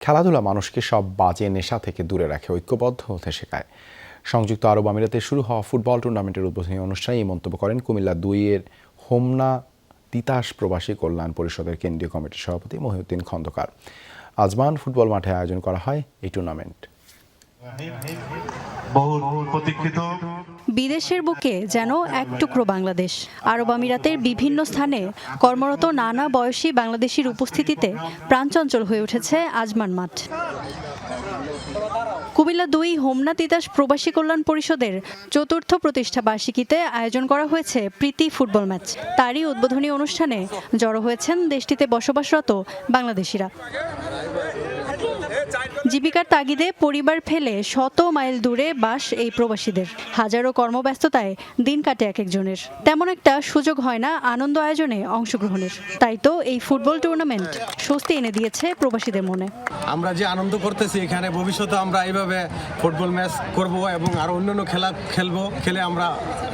খেলাধুলা মানুষকে সব বাজে নেশা থেকে দূরে রাখে, ঐক্যবদ্ধ হতে শেখায়। সংযুক্ত আরব আমিরাতে শুরু হওয়া ফুটবল টুর্নামেন্টের উদ্বোধনী অনুষ্ঠানে এই মন্তব্য করেন কুমিল্লা ২-এর হোমনা তিতাস প্রবাসী কল্যাণ পরিষদের কেন্দ্রীয় কমিটির সভাপতি মহিউদ্দিন খন্দকার। আজমান ফুটবল মাঠে আয়োজন করা হয় এই টুর্নামেন্ট। বিদেশের বুকে যেন এক টুকরো বাংলাদেশ। আরব আমিরাতের বিভিন্ন স্থানে কর্মরত নানা বয়সী বাংলাদেশির উপস্থিতিতে প্রাণচঞ্চল হয়ে উঠেছে আজমান মাঠ। কুমিল্লা ২ হোমনা তিতাস প্রবাসী কল্যাণ পরিষদের চতুর্থ প্রতিষ্ঠা বার্ষিকীতে আয়োজন করা হয়েছে প্রীতি ফুটবল ম্যাচ। তারই উদ্বোধনী অনুষ্ঠানে জড়ো হয়েছেন দেশটিতে বসবাসরত বাংলাদেশিরা। জীবিকার তাগিদে পরিবার ফেলে শত মাইল দূরে বাস এই প্রবাসীদের। হাজারো কর্মব্যস্ততায় দিন কাটে এক একজনের, তেমন একটা সুযোগ হয় না আনন্দ আয়োজনে অংশগ্রহণের। তাই তো এই ফুটবল টুর্নামেন্ট স্বস্তি এনে দিয়েছে প্রবাসীদের মনে। আমরা যে আনন্দ করতেছি এখানে, ভবিষ্যতে আমরা এইভাবে ফুটবল ম্যাচ করব এবং আরো অন্যান্য খেলা খেলে আমরা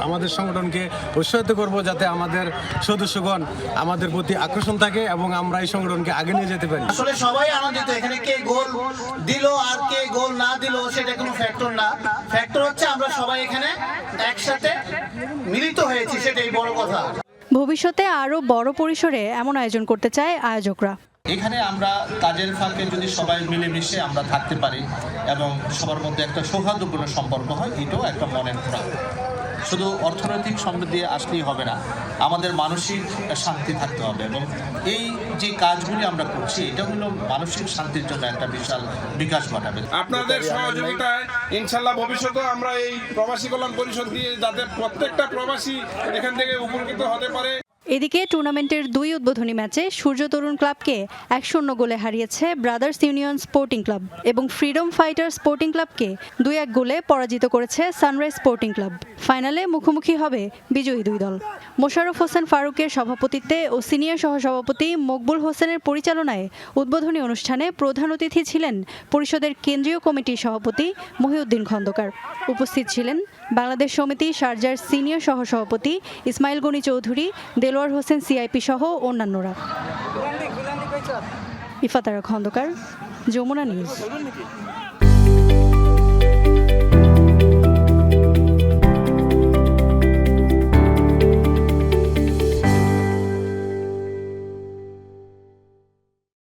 আমাদের সংগঠনকে উৎসাহিত করব, যাতে আমাদের সদস্যগণ আমাদের প্রতি আকর্ষণ থাকে এবং আমরা এই সংগঠনকে আগে নিয়ে যেতে পারি। আসলে সবাই আনন্দিত। এখানে কে গোল দিল আর কে গোল না দিল সেটা কোনো ফ্যাক্টর না। ফ্যাক্টর হচ্ছে আমরা সবাই এখানে একসাথে মিলিত হয়েছি, সেটাই বড় কথা। ভবিষ্যতে আরো বড় পরিসরে এমন আয়োজন করতে চায় আয়োজকরা। এখানে আমরা কাজের ফাঁকে যদি সবাই মিলেমিশে আমরা থাকতে পারি এবং সবার মধ্যে একটা সৌহার্দ্যপূর্ণ সম্পর্ক হয়, এটাও একটা মনের খোরাক। শুধু অর্থনৈতিক সমৃদ্ধি আসলেই হবে না, আমাদের মানসিক শান্তি থাকতে হবে এবং এই যে কাজগুলি আমরা করছি এটা হলো মানসিক শান্তির জন্য একটা বিশাল বিকাশ ঘটাবে। আপনাদের সহযোগিতায় ইনশাল্লাহ ভবিষ্যতে আমরা এই প্রবাসী কল্যাণ পরিষদ দিয়ে যাতে প্রত্যেকটা প্রবাসী এখান থেকে উপকৃত হতে পারে। এদিকে টুর্নামেন্টের ২ উদ্বোধনী ম্যাচে সূর্য তরুণ ক্লাবকে ১-০ গোলে হারিয়েছে ব্রাদার্স ইউনিয়ন স্পোর্টিং ক্লাব এবং ফ্রিডম ফাইটার স্পোর্টিং ক্লাবকে ২-১ গোলে পরাজিত করেছে সানরাইজ স্পোর্টিং ক্লাব। ফাইনালে মুখোমুখি হবে বিজয়ী দুই দল। মোশাররফ হোসেন ফারুকের সভাপতিত্বে ও সিনিয়র সহসভাপতি মকবুল হোসেনের পরিচালনায় উদ্বোধনী অনুষ্ঠানে প্রধান অতিথি ছিলেন পরিষদের কেন্দ্রীয় কমিটির সভাপতি মহিউদ্দিন খন্দকার। উপস্থিত ছিলেন বাংলাদেশ সমিতি শারজার সিনিয়র সহসভাপতি ইসমাইল গনি চৌধুরী, দেলোয়ার হোসেন সিআইপি সহ অন্যান্যরা। ইফাতারা খন্দকার, যমুনা নিউজ।